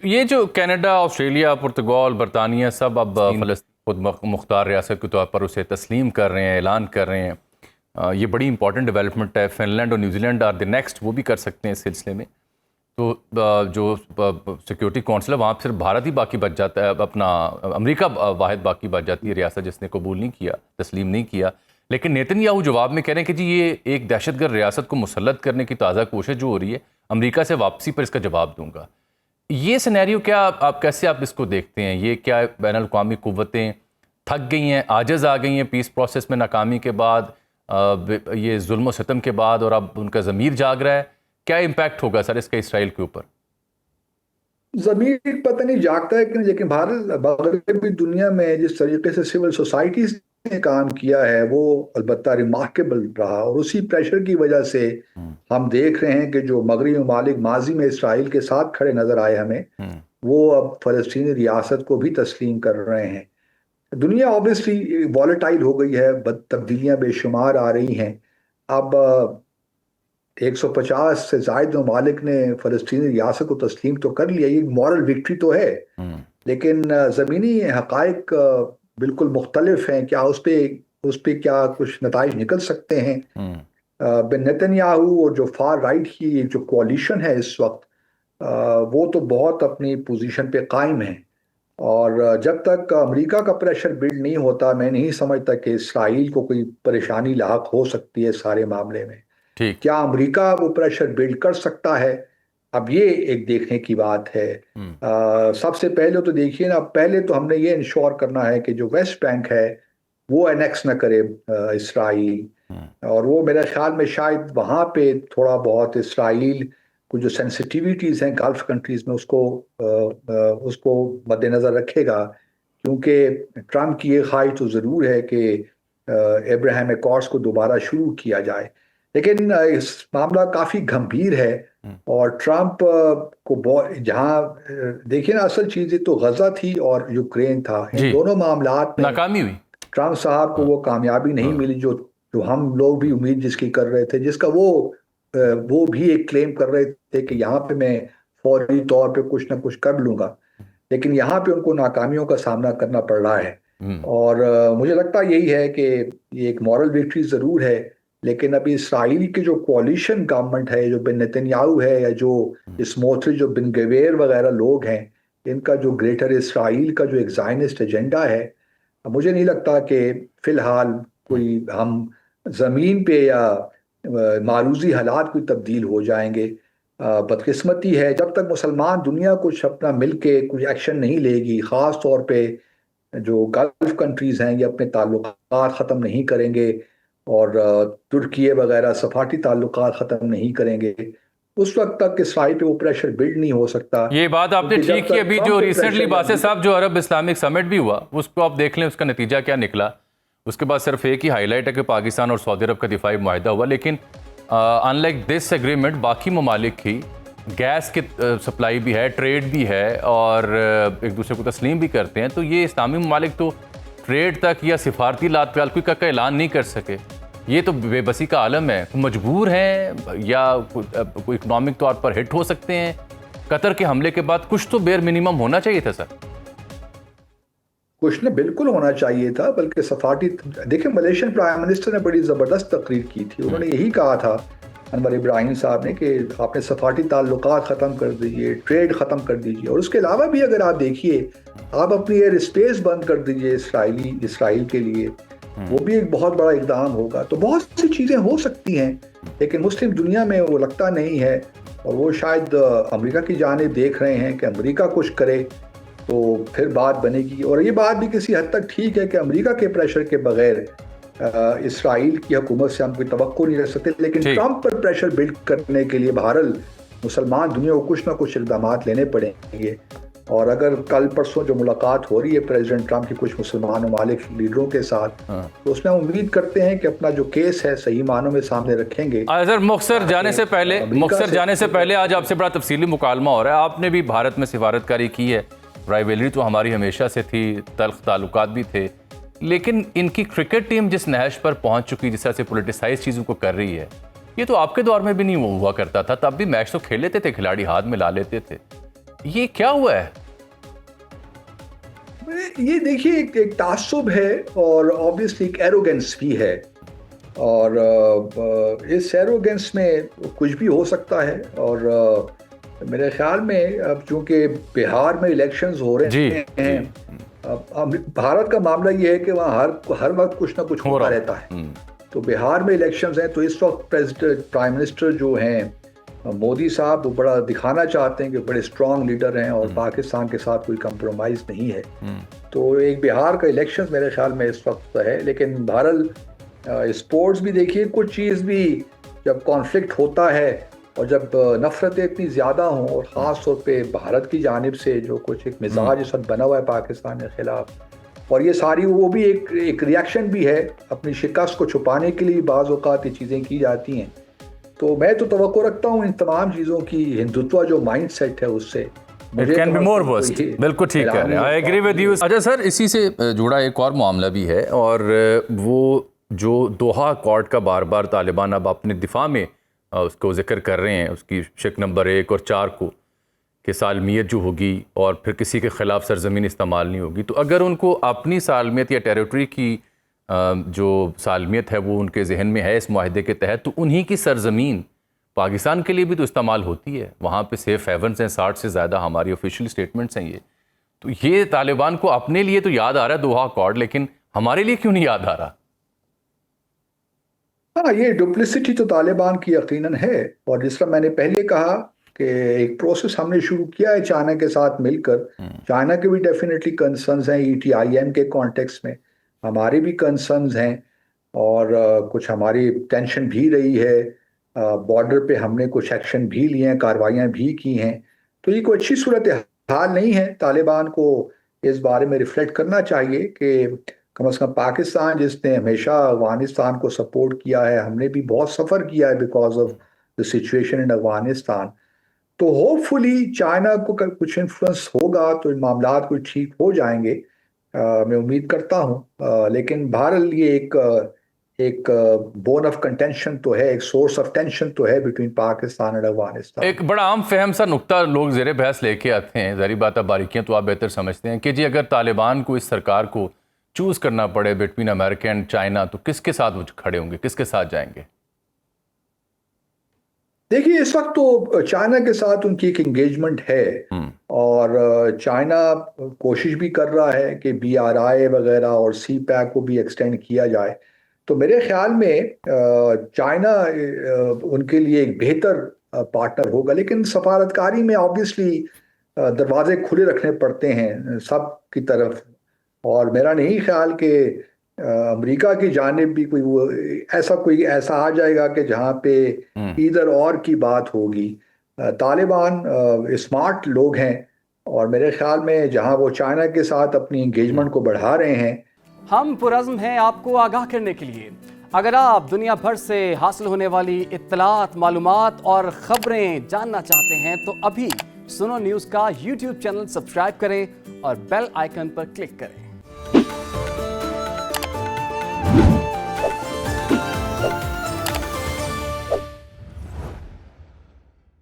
ये जो Canada, Australia, पुर्तगाल, बरतानिया सब अब फ़लस्तीन खुद मुख्तार रियासत के तौर पर उसे तस्लीम कर रहे हैं, ऐलान कर रहे हैं। ये बड़ी इंपॉर्टेंट डेवलपमेंट है। फिनलैंड और न्यूजीलैंड आर द नेक्स्ट, वो भी कर सकते हैं इस सिलसिले में। तो जो सिक्योरिटी कौंसिल है वहाँ पर सिर्फ भारत ही बाकी बच जाता है, अपना अमेरिका वाहिद बाकी बच जाती है रियासत जिसने कबूल नहीं किया, तस्लीम नहीं किया। लेकिन नेतन्याहू जवाब में कह रहे हैं कि जी ये एक दहशतगर्द रियासत को मुसल्लत करने की ताज़ा कोशिश जो हो रही है, अमेरिका से वापसी पर इसका जवाब दूंगा। ये सिनेरियो क्या आप कैसे आप इसको देखते हैं? ये क्या बैनुल अक़वामी क़ुव्वतें थक गई हैं, आजिज़ आ गई हैं पीस प्रोसेस में नाकामी के बाद, ये जुल्म व सितम के बाद, और अब उनका ज़मीर जाग रहा है? क्या इम्पैक्ट होगा सर इसका इसराइल के ऊपर? ज़मीर पता नहीं जागता है कि नहीं, लेकिन भारत मगरबी दुनिया में जिस तरीके से सिविल सोसाइटीज़ ने काम किया है वो अलबत्ता रिमार्केबल रहा, और उसी प्रेशर की वजह से हम देख रहे हैं कि जो मगरबी ममालिक माजी में इसराइल के साथ खड़े नजर आए हमें, वो अब फ़लस्तीनी रियासत को भी तस्लीम कर रहे हैं। दुनिया ऑब्वियसली वॉलेटाइल हो गई है, तब्दीलियां बेशुमार आ रही हैं। अब 150 से ज़ायद ममालिक ने फ़लस्तीनी रियासत को तस्लीम तो कर लिया, ये मॉरल विक्ट्री तो है, लेकिन ज़मीनी हक़ाइक़ बिल्कुल मुख्तलिफ हैं। क्या उस पे क्या कुछ नताइज निकल सकते हैं? बिन नेतन्याहू और जो फार राइट की जो कोalition है इस वक्त, वो तो बहुत अपनी पोजीशन पे कायम है, और जब तक अमेरिका का प्रेशर बिल्ड नहीं होता, मैं नहीं समझता कि इसराइल को कोई परेशानी लाहक हो सकती है इस सारे मामले में। ठीक। क्या अमेरिका वो प्रेशर बिल्ड कर सकता है? अब ये एक देखने की बात है। सबसे पहले तो देखिए ना, पहले तो हमने ये इंश्योर करना है कि जो वेस्ट बैंक है वो एनेक्स न करे इसराइल, और वो मेरे ख्याल में शायद वहाँ पे थोड़ा बहुत इसराइल को जो सेंसिटिविटीज़ हैं गल्फ कंट्रीज़ में उसको मद्देनज़र रखेगा, क्योंकि ट्रम्प की ये ख्वाहिश तो ज़रूर है कि अब्राहम अकॉर्ड्स को दोबारा शुरू किया जाए, लेकिन इस मामला काफ़ी गंभीर है। और ट्रम्प को जहाँ देखिए ना, असल चीज़ें तो गजा थी और यूक्रेन था, इन दोनों मामलात में नाकामी हुई। ट्रम्प साहब को वो कामयाबी नहीं मिली जो हम लोग भी उम्मीद जिसकी कर रहे थे, जिसका वो भी एक क्लेम कर रहे थे कि यहाँ पे मैं फौरी तौर पे कुछ ना कुछ कर लूंगा, लेकिन यहाँ पे उनको नाकामियों का सामना करना पड़ रहा है। और मुझे लगता यही है कि ये एक मॉरल विक्ट्री ज़रूर है, लेकिन अभी इसराइल की जो कोalition गवर्नमेंट है, जो बिन नेतन्याहू है या जो स्मोट्रिच, जो बिन गवेर वगैरह लोग हैं, इनका जो ग्रेटर इसराइल का जो एक ज़ायनिस्ट एजेंडा है, मुझे नहीं लगता कि फ़िलहाल कोई हम ज़मीन पे या मारूजी हालात कोई तब्दील हो जाएंगे। बदकिस्मती है, जब तक मुसलमान दुनिया कुछ अपना मिल के कुछ एक्शन नहीं लेगी, ख़ास तौर पे जो गल्फ़ कंट्रीज़ हैं ये अपने ताल्लुकात ख़त्म नहीं करेंगे, और तुर्की वगैरह सफारती ताल्लुकात ख़त्म नहीं करेंगे, उस वक्त तक इसराइल पे वो प्रेशर बिल्ड नहीं हो सकता। ये बात आपने ठीक की। अभी जो रिसेंटली बासित साहब जो अरब इस्लामिक समिट भी हुआ, उसको आप देख लें, उसका नतीजा क्या निकला। उसके बाद सिर्फ एक ही हाईलाइट है कि पाकिस्तान और सऊदी अरब का दिफाई मुआहिदा हुआ, लेकिन अनलाइक दिस एग्रीमेंट बाकी ममालिक की गैस की सप्लाई भी है, ट्रेड भी है, और एक दूसरे को तस्लीम भी करते हैं। तो ये इस्लामी ममालिक तो ट्रेड तक या सिफारती लातकाल का ऐलान नहीं कर सके। ये तो बेबसी का आलम है। मजबूर हैं या कोई इकनॉमिक तौर पर हिट हो सकते हैं? कतर के हमले के बाद कुछ तो बेयर मिनिमम होना चाहिए था सर। कुछ ने बिल्कुल होना चाहिए था, बल्कि सफारती, देखिए मलेशियन प्राइम मिनिस्टर ने बड़ी ज़बरदस्त तकरीर की थी। उन्होंने यही कहा था, अनवर इब्राहिम साहब ने, कि आपने सफारती ताल्लुकात ख़त्म कर दीजिए, ट्रेड ख़त्म कर दीजिए, और उसके अलावा भी अगर आप देखिए, आप अपनी एयर स्पेस बंद कर दीजिए इसराइल के लिए, वो भी एक बहुत बड़ा इक़दाम होगा। तो बहुत सी चीज़ें हो सकती हैं, लेकिन मुस्लिम दुनिया में वो लगता नहीं है, और वो शायद अमेरिका की जानिब देख रहे हैं कि अमेरिका कुछ करे तो फिर बात बनेगी। और ये बात भी किसी हद तक ठीक है कि अमेरिका के प्रेशर के बगैर इसराइल की हुकूमत से हम कोई तवक्को नहीं रख सकते, लेकिन ट्रम्प पर प्रेशर बिल्ड करने के लिए बहरहाल मुसलमान दुनिया को कुछ ना कुछ इक़दाम लेने पड़ेंगे। और अगर कल परसों जो मुलाकात हो रही है प्रेसिडेंट ट्रम्प की कुछ मुसलमान ममालिक लीडरों के साथ, तो उसमें हम उम्मीद करते हैं कि अपना जो केस है सही मानों में सामने रखेंगे। सर मुख्तसर जाने से पहले आज आपसे बड़ा तफसीली मुकालमा हो रहा है। आपने भी भारत में सिफारतकारी की है, राइवलरी तो हमारी हमेशा से थी, तल्ख ताल्लुकात भी थे, लेकिन इनकी क्रिकेट टीम जिस नहज पर पहुंच चुकी, जिस तरह से पोलिटिसाइज चीज़ों को कर रही है, ये तो आपके दौर में भी नहीं हुआ करता था। तब भी मैच तो खेल लेते थे, खिलाड़ी हाथ में ला लेते थे। ये क्या हुआ है? ये देखिए एक तासुब है और ऑब्वियसली एक एरोगेंस भी है, और इस एरोगेंस में कुछ भी हो सकता है। और मेरे ख्याल में अब चूंकि बिहार में इलेक्शंस हो रहे हैं, अब भारत का मामला ये है कि वहाँ हर वक्त कुछ ना कुछ होता रहता है। तो बिहार में इलेक्शंस हैं, तो इस वक्त प्राइम मिनिस्टर जो हैं मोदी साहब, वो बड़ा दिखाना चाहते हैं कि बड़े स्ट्रांग लीडर हैं और पाकिस्तान के साथ कोई कंप्रोमाइज़ नहीं है। तो एक बिहार का इलेक्शन मेरे ख्याल में इस वक्त है। लेकिन बहरहाल स्पोर्ट्स भी देखिए, कुछ चीज़ भी जब कॉन्फ्लिक्ट होता है और जब नफ़रतें इतनी ज़्यादा हों, और ख़ास तौर पे भारत की जानिब से जो कुछ एक मिजाज इस वक्त बना हुआ है पाकिस्तान के ख़िलाफ़, और ये सारी वो भी एक रिएक्शन भी है, अपनी शिकस्त को छुपाने के लिए बाज़ औक़ात ये चीज़ें की जाती हैं। तो मैं तो तवक्को रखता हूँ इन तमाम चीज़ों की, हिंदुत्व जो माइंड सेट है उससे it can be more worst. बिल्कुल ठीक कह रहे हैं, आई एग्री विद यू। अच्छा सर, इसी से जुड़ा एक और मामला भी है, और वो जो दोहा अकॉर्ड का बार बार तालिबान अब अपने दिफा में उसको जिक्र कर रहे हैं, उसकी शिक नंबर 1 और 4 को, कि सालमियत जो होगी और फिर किसी के ख़िलाफ़ सरजमीन इस्तेमाल नहीं होगी। तो अगर उनको अपनी सालमियत या टेरिटरी की जो सालमियत है वो उनके जहन में है इस मुआहदे के तहत, तो उन्हीं की सरजमीन पाकिस्तान के लिए भी तो इस्तेमाल होती है। वहाँ पे सेफ हेवन्स हैं, 60 से ज़्यादा हमारी ऑफिशियल स्टेटमेंट्स हैं ये। तो ये तालिबान को अपने लिए तो याद आ रहा है दोहा अकॉर्ड, लेकिन हमारे लिए क्यों नहीं याद आ रहा? हाँ, ये डुप्लिसिटी तो तालिबान की यकीनन है। और जिस तरह मैंने पहले कहा कि एक प्रोसेस हमने शुरू किया है चाइना के साथ मिलकर। चाइना के भी डेफिनेटली कंसर्न्स हैं ETIM के कॉन्टेक्स्ट में, हमारे भी कंसर्न्स हैं, और कुछ हमारी टेंशन भी रही है। बॉर्डर पे हमने कुछ एक्शन भी लिए हैं, कार्रवाइयाँ भी की हैं। तो ये कोई अच्छी सूरत हाल नहीं है। तालिबान को इस बारे में रिफ्लेक्ट करना चाहिए कि कम से कम पाकिस्तान, जिसने हमेशा अफगानिस्तान को सपोर्ट किया है, हमने भी बहुत सफ़र किया है because of the situation in Afghanistan. तो होपफुली चाइना को कुछ इन्फ्लुएंस होगा तो इन मामला कुछ ठीक हो जाएंगे, मैं उम्मीद करता हूँ। लेकिन बहरहाल ये एक बोन ऑफ कंटेंशन तो है, एक सोर्स ऑफ टेंशन तो है बिटवीन पाकिस्तान और अफगानिस्तान। एक बड़ा आम फहम सा नुक्ता लोग ज़ेरे बहस लेके आते हैं, ज़ाहिर बात है बारीकियां तो आप बेहतर समझते हैं, कि जी अगर तालिबान को, इस सरकार को चूज़ करना पड़े बिटवीन अमेरिका एंड चाइना, तो किसके साथ वो खड़े होंगे, किसके साथ जाएंगे? देखिए, इस वक्त तो चाइना के साथ उनकी एक एंगेजमेंट है, और चाइना कोशिश भी कर रहा है कि BRI वगैरह और CPEC को भी एक्सटेंड किया जाए। तो मेरे ख्याल में चाइना उनके लिए एक बेहतर पार्टनर होगा। लेकिन सफारतकारी में ऑब्वियसली दरवाजे खुले रखने पड़ते हैं सब की तरफ, और मेरा नहीं ख्याल कि अमेरिका की जानिब भी कोई ऐसा आ जाएगा कि जहाँ पे इधर और की बात होगी। तालिबान स्मार्ट लोग हैं, और मेरे ख्याल में जहाँ वो चाइना के साथ अपनी एंगेजमेंट को बढ़ा रहे हैं। हम पुरज़्म हैं आपको आगाह करने के लिए। अगर आप दुनिया भर से हासिल होने वाली इत्तलात, मालूमात और ख़बरें जानना चाहते हैं तो अभी सुनो न्यूज़ का YouTube चैनल सब्सक्राइब करें और बेल आइकन पर क्लिक करें।